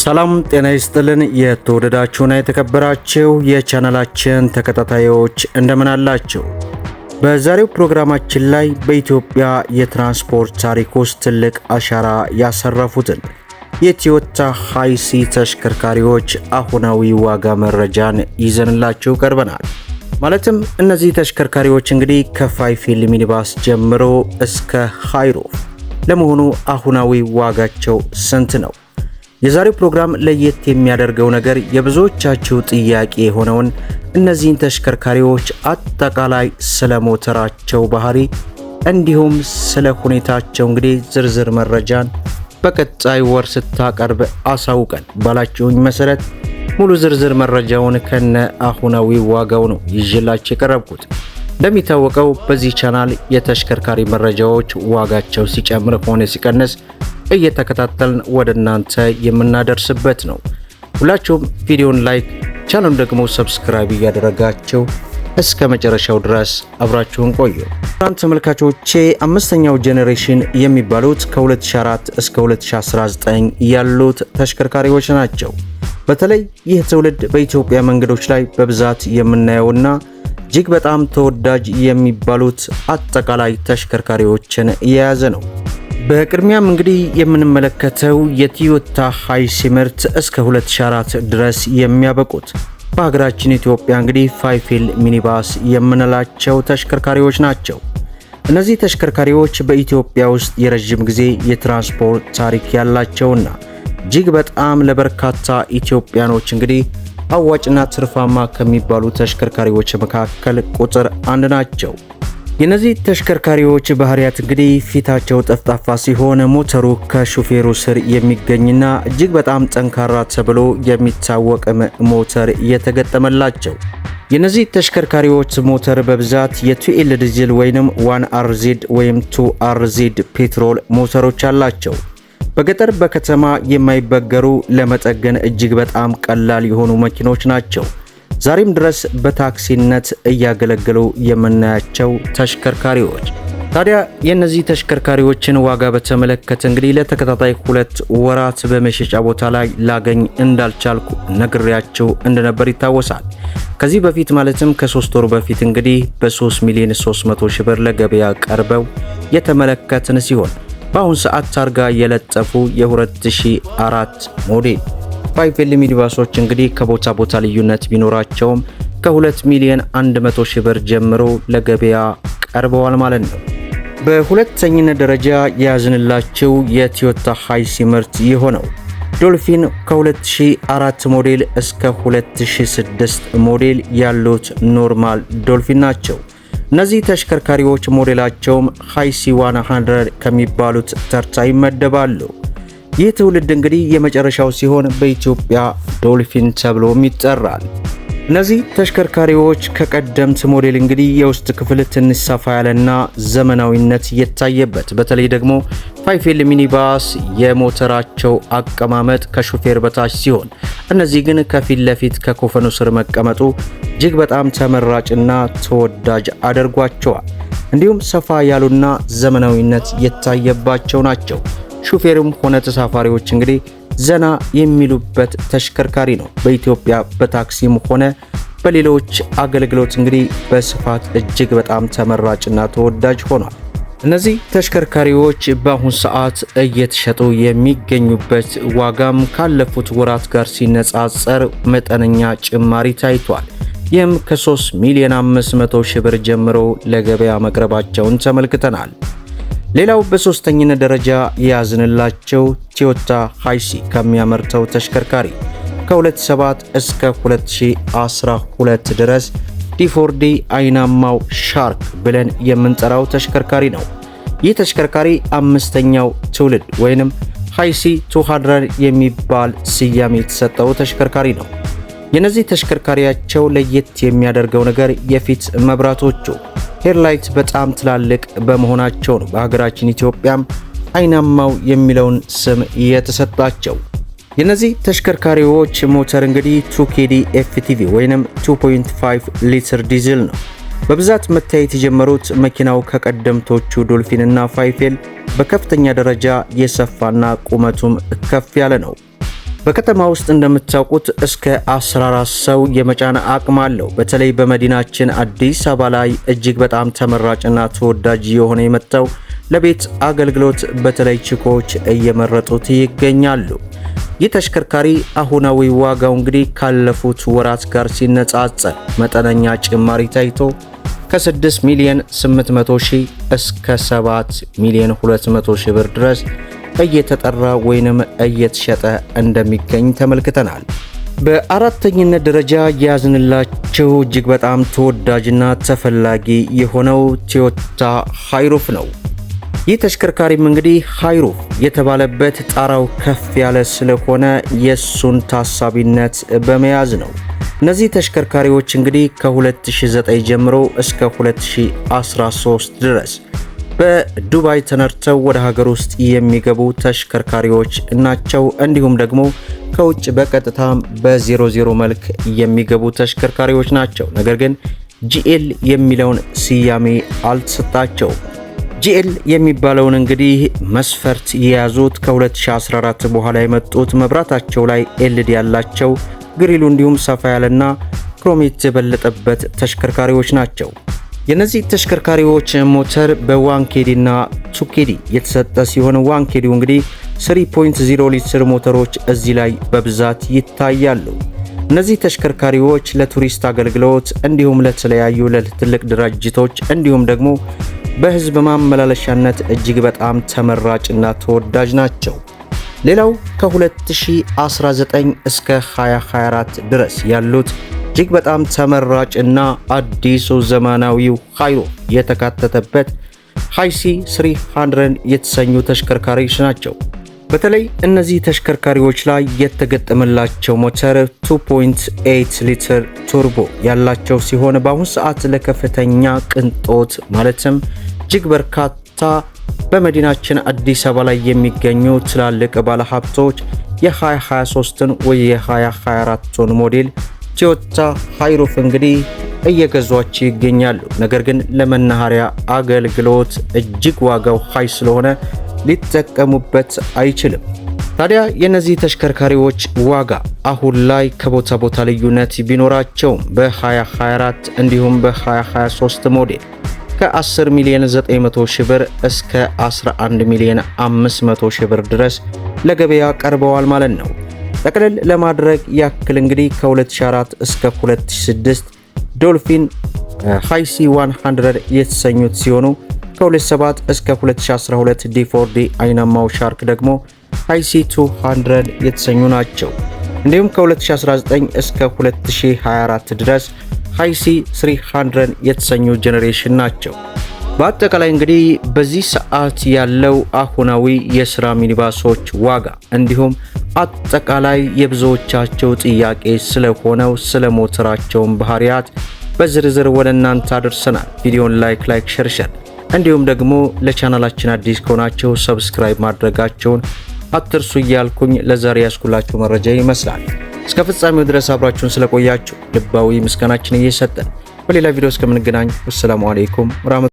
ሰላም ጤና ይስጥልን። የተወደዳችሁና የተከበራችሁ የቻናላችን ተከታታዮች እንደምን አላችሁ? በዛሬው ፕሮግራማችን ላይ በኢትዮጵያ የትራንስፖርት ታሪክ ውስጥ ትልቅ አሻራ ያሰረፉትን የቶዮታ ሃይሲ ተሽከርካሪዎች አሁናዊ ዋጋ መረጃን ይዘንላችሁ ቀርበናል። ማለትም እነዚህ ተሽከርካሪዎች እንግዲህ ከፋይፊል ሚኒባስ ጀምሮ እስከ ሃይሩፍ ለመሆኑ አሁናዊ ዋጋቸው ስንት ነው? የዛሬው ፕሮግራም ለየት የሚያደርገው ነገር የብዙዎቻችሁ ጥያቄ የሆነውን እነዚህን ተሽከርካሪዎች አጠቃላይ ስለ ሞተራቸው ባህሪ እንዲሁም ስለ ሁኔታቸው እንግዲህ ዝርዝር መረጃን በቀጣይ ወር ስታቀርብ አሳውቀን ባላችሁኝ መሰረት ሙሉ ዝርዝር መረጃውን ከነ አሁናዊ ዋጋው ነው ይዤላችሁ የቀረብኩት። እንደሚታወቀው በዚህ ቻናል የተሽከርካሪ መረጃዎች ዋጋቸው ሲጨምር ሆነ ሲቀንስ እየተከታተልን ወደ እናንተ የምናደርስበት ነው። ሁላችሁም ቪዲዮን ላይክ፣ ቻናሉን ደግሞ ሰብስክራይብ እያደረጋችሁ እስከ መጨረሻው ድረስ አብራችሁን ቆዩ። ትናንት ተመልካቾቼ አምስተኛው ጄኔሬሽን የሚባሉት ከ2004 እስከ 2019 ያሉት ተሽከርካሪዎች ናቸው። በተለይ ይህ ትውልድ በኢትዮጵያ መንገዶች ላይ በብዛት የምናየውና እጅግ በጣም ተወዳጅ የሚባሉት አጠቃላይ ተሽከርካሪዎችን የያዘ ነው። በቅድሚያም እንግዲህ የምንመለከተው የቶዮታ ሃይሲ ምርት እስከ 2004 ድረስ የሚያበቁት በሀገራችን ኢትዮጵያ እንግዲህ ፋይፊል ሚኒባስ የምንላቸው ተሽከርካሪዎች ናቸው። እነዚህ ተሽከርካሪዎች በኢትዮጵያ ውስጥ የረጅም ጊዜ የትራንስፖርት ታሪክ ያላቸውና እጅግ በጣም ለበርካታ ኢትዮጵያኖች እንግዲህ አዋጭና ትርፋማ ከሚባሉ ተሽከርካሪዎች መካከል ቁጥር አንድ ናቸው። የነዚህ ተሽከርካሪዎች ባህሪያት እንግዲህ ፊታቸው ጠፍጣፋ ሲሆን ሞተሩ ከሹፌሩ ስር የሚገኝና እጅግ በጣም ጠንካራ ተብሎ የሚታወቅ ሞተር የተገጠመላቸው። የነዚህ ተሽከርካሪዎች ሞተር በብዛት የ2ኤል ዲዝል ወይንም 1RZ ወይም 2RZ ፔትሮል ሞተሮች አላቸው። በገጠር በከተማ የማይበገሩ ለመጠገን እጅግ በጣም ቀላል የሆኑ መኪኖች ናቸው። ዛሬም ድረስ በታክሲነት እያገለገሉ የምናያቸው ተሽከርካሪዎች። ታዲያ የነዚህ ተሽከርካሪዎችን ዋጋ በተመለከተ እንግዲህ ለተከታታይ 2 ወራት በመሸጫ ቦታ ላይ ላገኝ እንዳልቻልኩ ነግሬያችሁ እንደነበር ይታወሳል። ከዚህ በፊት ማለትም ከ3 ወር በፊት እንግዲህ በ3,300,000 ብር ለገበያ ቀርበው የተመለከትን ሲሆን በአሁን ሰዓት ታርጋ የለጠፉ የ2004 ሞዴል ፋይፊል ሚኒባሶች እንግዲህ ከቦታ ቦታ ልዩነት ቢኖራቸውም ከ2,100,000 ብር ጀምሮ ለገበያ ቀርበዋል ማለት ነው። በሁለተኝነት ደረጃ የያዝንላቸው የቶዮታ ሃይሲ ምርት የሆነው ዶልፊን ከ2004 ሞዴል እስከ 2006 ሞዴል ያሉት ኖርማል ዶልፊን ናቸው። እነዚህ ተሽከርካሪዎች ሞዴላቸውም ሃይሲ 100 ከሚባሉት ተርታ ይመደባሉ። ይህ ትውልድ እንግዲህ የመጨረሻው ሲሆን በኢትዮጵያ ዶልፊን ተብሎም ይጠራል። እነዚህ ተሽከርካሪዎች ከቀደምት ሞዴል እንግዲህ የውስጥ ክፍል ትንሽ ሰፋ ያለና ዘመናዊነት የታየበት፣ በተለይ ደግሞ ፋይፊል ሚኒባስ የሞተራቸው አቀማመጥ ከሹፌር በታች ሲሆን እነዚህ ግን ከፊት ለፊት ከኮፈኑ ስር መቀመጡ እጅግ በጣም ተመራጭና ተወዳጅ አድርጓቸዋል። እንዲሁም ሰፋ ያሉና ዘመናዊነት የታየባቸው ናቸው። ሹፌርም ሆነ ተሳፋሪዎች እንግዲህ ዘና የሚሉበት ተሽከርካሪ ነው። በኢትዮጵያ በታክሲም ሆነ በሌሎች አገልግሎት እንግዲህ በስፋት እጅግ በጣም ተመራጭና ተወዳጅ ሆኗል። እነዚህ ተሽከርካሪዎች በአሁን ሰዓት እየተሸጡ የሚገኙበት ዋጋም ካለፉት ወራት ጋር ሲነጻጸር መጠነኛ ጭማሪ ታይቷል። ይህም ከ3,500,000 ብር ጀምሮ ለገበያ መቅረባቸውን ተመልክተናል። ሌላው በሶስተኝነት ደረጃ የያዝንላቸው ቶዮታ ሃይሲ ከሚያመርተው ተሽከርካሪ ከ2007 እስከ 2012 ድረስ ዲ4ዲ አይናማው ሻርክ ብለን የምንጠራው ተሽከርካሪ ነው። ይህ ተሽከርካሪ አምስተኛው ትውልድ ወይንም ሃይሲ 200 የሚባል ስያሜ የተሰጠው ተሽከርካሪ ነው። የነዚህ ተሽከርካሪያቸው ለየት የሚያደርገው ነገር የፊት መብራቶቹ ሄድላይት በጣም ትላልቅ በመሆናቸው ነው በሀገራችን ኢትዮጵያም አይናማው የሚለውን ስም የተሰጣቸው። የነዚህ ተሽከርካሪዎች ሞተር እንግዲህ 2KD FTV ወይንም 2.5 ሊትር ዲዝል ነው። በብዛት መታየት የጀመሩት መኪናው ከቀደምቶቹ ዶልፊንና ፋይፊል በከፍተኛ ደረጃ የሰፋና ቁመቱም ከፍ ያለ ነው። በከተማ ውስጥ እንደምታውቁት እስከ 14 ሰው የመጫን አቅም አለው። በተለይ በመዲናችን አዲስ አበባ ላይ እጅግ በጣም ተመራጭና ተወዳጅ የሆነ የመጣው ለቤት አገልግሎት በተለይ ቺኮች እየመረጡት ይገኛሉ። ይህ ተሽከርካሪ አሁናዊ ዋጋው እንግዲህ ካለፉት ወራት ጋር ሲነጻጸር መጠነኛ ጭማሪ ታይቶ ከ6 ሚሊዮን 800 ሺህ እስከ 7 ሚሊዮን 200 ሺህ ብር ድረስ እየተጠራ ወይንም እየተሸጠ እንደሚገኝ ተመልክተናል። በአራተኝነት ደረጃ ያዝንላችሁ እጅግ በጣም ተወዳጅና ተፈላጊ የሆነው ቶዮታ ሃይሩፍ ነው። ይህ ተሽከርካሪም እንግዲህ ሃይሩፍ የተባለበት ጣራው ከፍ ያለ ስለሆነ የሱን ታሳቢነት በመያዝ ነው። እነዚህ ተሽከርካሪዎች እንግዲህ ከ2009 ጀምሮ እስከ 2013 ድረስ በዱባይ ተነርተው ወደ ሀገር ውስጥ የሚገቡ ተሽከርካሪዎች ናቸው። እንዲሁም ደግሞ ከውጭ በቀጥታ በ00 መልክ የሚገቡ ተሽከርካሪዎች ናቸው። ነገር ግን ጂኤል የሚለውን ስያሜ አልተሰጣቸውም። ጂኤል የሚባለውን እንግዲህ መስፈርት የያዙት ከ2014 በኋላ የመጡት መብራታቸው ላይ ኤልዲ ያላቸው ግሪሉ እንዲሁም ሰፋ ያለና ክሮሜት የበለጠበት ተሽከርካሪዎች ናቸው። የነዚህ ተሽከርካሪዎች ሞተር በ1KD እና 2KD የተሰጠ ሲሆን 1KD እንግዲህ 3.0 ሊትር ሞተሮች እዚህ ላይ በብዛት ይታያሉ። እነዚህ ተሽከርካሪዎች ለቱሪስት አገልግሎት እንዲሁም ለተለያዩ ለትልቅ ድርጅቶች እንዲሁም ደግሞ በህዝብ ማመላለሻነት እጅግ በጣም ተመራጭና ተወዳጅ ናቸው። ሌላው ከ2019 እስከ 2024 ድረስ ያሉት እጅግ በጣም ተመራጭና አዲሱ ዘመናዊው ሃይሩፍ የተካተተበት ሃይሲ 300 የተሰኙ ተሽከርካሪዎች ናቸው። በተለይ እነዚህ ተሽከርካሪዎች ላይ የተገጠመላቸው ሞተር 2.8 ሊትር ቱርቦ ያላቸው ሲሆን በአሁኑ ሰዓት ለከፍተኛ ቅንጦት ማለትም እጅግ በርካታ በመዲናችን አዲስ አበባ ላይ የሚገኙ ትላልቅ ባለሀብቶች የ2023ን ወይ የ2024ን ሞዴል ቶዮታ ሃይሩፍ እንግዲህ እየገዟቸው ይገኛሉ። ነገር ግን ለመናኸሪያ አገልግሎት እጅግ ዋጋው ሃይ ስለሆነ ሊጠቀሙበት አይችልም። ታዲያ የነዚህ ተሽከርካሪዎች ዋጋ አሁን ላይ ከቦታ ቦታ ልዩነት ቢኖራቸውም በ2024 እንዲሁም በ2023 ሞዴል ከ10 ሚሊዮን 900 ሺህ ብር እስከ 11 ሚሊዮን 500 ሺህ ብር ድረስ ለገበያ ቀርበዋል ማለት ነው። ጠቅለል ለማድረግ ያክል እንግዲህ ከ2004 እስከ 2006 ዶልፊን ሃይሲ 100 የተሰኙት ሲሆኑ ከ2007 እስከ 2012 ዲ4ዲ አይናማው ሻርክ ደግሞ ሃይሲ 200 የተሰኙ ናቸው። እንዲሁም ከ2019 እስከ 2024 ድረስ ሃይሲ 300 የተሰኙ ጄኔሬሽን ናቸው። በአጠቃላይ እንግዲህ በዚህ ሰዓት ያለው አሁናዊ የስራ ሚኒባሶች ዋጋ እንዲሁም አጠቃላይ የብዙዎቻቸው ጥያቄ ስለሆነው ስለ ሞተራቸውን ባህሪያት በዝርዝር ወደ እናንተ አድርሰናል። ቪዲዮን ላይክ ሼር እንዲሁም ደግሞ ለቻናላችን አዲስ ከሆናችሁ ሰብስክራይብ ማድረጋቸውን አትርሱ እያልኩኝ ለዛሬ ያስኩላችሁ መረጃ ይመስላል። እስከ ፍጻሜው ድረስ አብራችሁን ስለቆያችሁ ልባዊ ምስጋናችን እየሰጠን በሌላ ቪዲዮ እስከምንገናኝ ወሰላሙ አለይኩም ወራህመቱላሂ